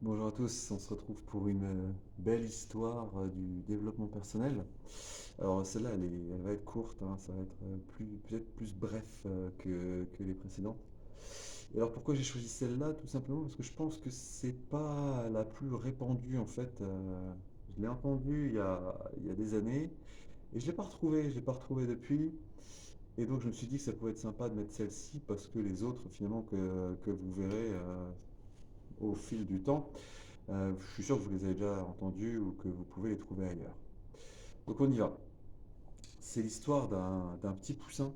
Bonjour à tous, on se retrouve pour une belle histoire du développement personnel. Alors celle-là, elle va être courte, hein, ça va être peut-être plus bref que les précédentes. Et alors pourquoi j'ai choisi celle-là? Tout simplement parce que je pense que c'est pas la plus répandue en fait. Je l'ai entendue il y a des années et je l'ai pas retrouvée depuis. Et donc je me suis dit que ça pouvait être sympa de mettre celle-ci parce que les autres finalement que vous verrez au fil du temps. Je suis sûr que vous les avez déjà entendus ou que vous pouvez les trouver ailleurs. Donc on y va. C'est l'histoire d'un petit poussin.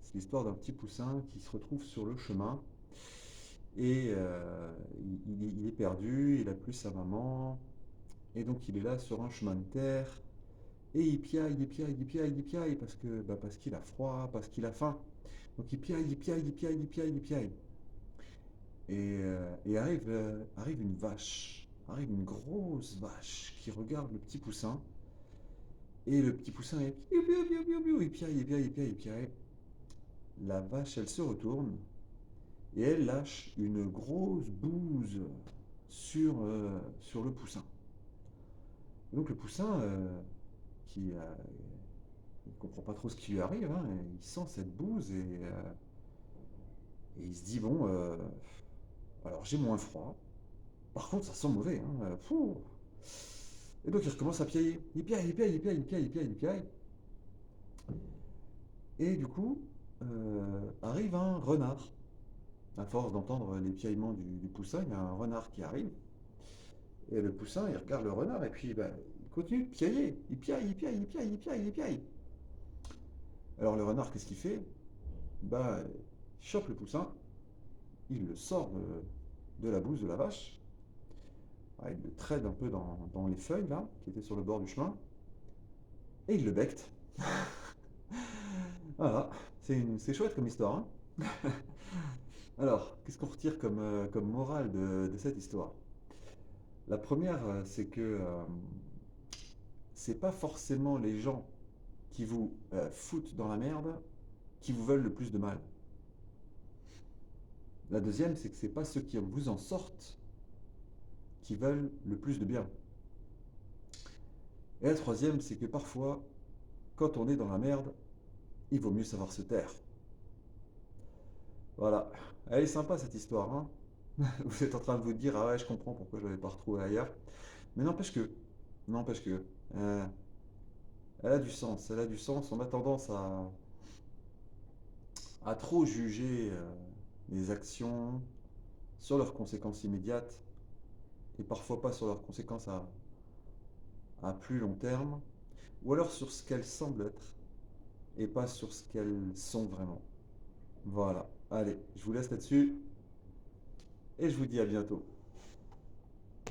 C'est l'histoire d'un petit poussin qui se retrouve sur le chemin et il est perdu, il a plus sa maman et donc il est là sur un chemin de terre et il piaille, il piaille, il piaille, il piaille parce qu'il a froid, parce qu'il a faim. Donc il piaille, il piaille, il piaille, il piaille, il piaille. Et arrive une vache, arrive une grosse vache qui regarde le petit poussin. Et le petit poussin est piou, piou, piou, piou, piou, il piaille, il piaille, il piaille, il piaille. La vache, elle se retourne et elle lâche une grosse bouse sur le poussin. Et donc le poussin, qui ne comprend pas trop ce qui lui arrive, hein, il sent cette bouse et il se dit, bon, alors j'ai moins froid. Par contre, ça sent mauvais, hein, fou. Et donc il recommence à piailler. Il piaille, il piaille, il piaille, il piaille, il piaille, il piaille. Et du coup, arrive un renard. À force d'entendre les piaillements du poussin, il y a un renard qui arrive. Et le poussin, il regarde le renard et puis bah, il continue de piailler. Il piaille, il piaille, il piaille, il piaille, il piaille. Alors le renard, qu'est-ce qu'il fait? Bah, il chope le poussin, il le sort de la bouse de la vache. Ah, il le traîne un peu dans les feuilles là, qui étaient sur le bord du chemin. Et il le becte. Voilà, c'est chouette comme histoire, hein. Alors, qu'est-ce qu'on retire comme morale de cette histoire? La première, c'est que c'est pas forcément les gens qui vous foutent dans la merde qui vous veulent le plus de mal. La deuxième, c'est que c'est pas ceux qui vous en sortent qui veulent le plus de bien. Et la troisième, c'est que parfois, quand on est dans la merde, il vaut mieux savoir se taire. Voilà. Elle est sympa cette histoire, hein. Vous êtes en train de vous dire, ah ouais, je comprends pourquoi je ne l'avais pas retrouvée ailleurs. Mais n'empêche que, euh, elle a du sens, elle a du sens. On a tendance à trop juger les actions sur leurs conséquences immédiates et parfois pas sur leurs conséquences à plus long terme, ou alors sur ce qu'elles semblent être et pas sur ce qu'elles sont vraiment. Voilà, allez, je vous laisse là-dessus et je vous dis à bientôt.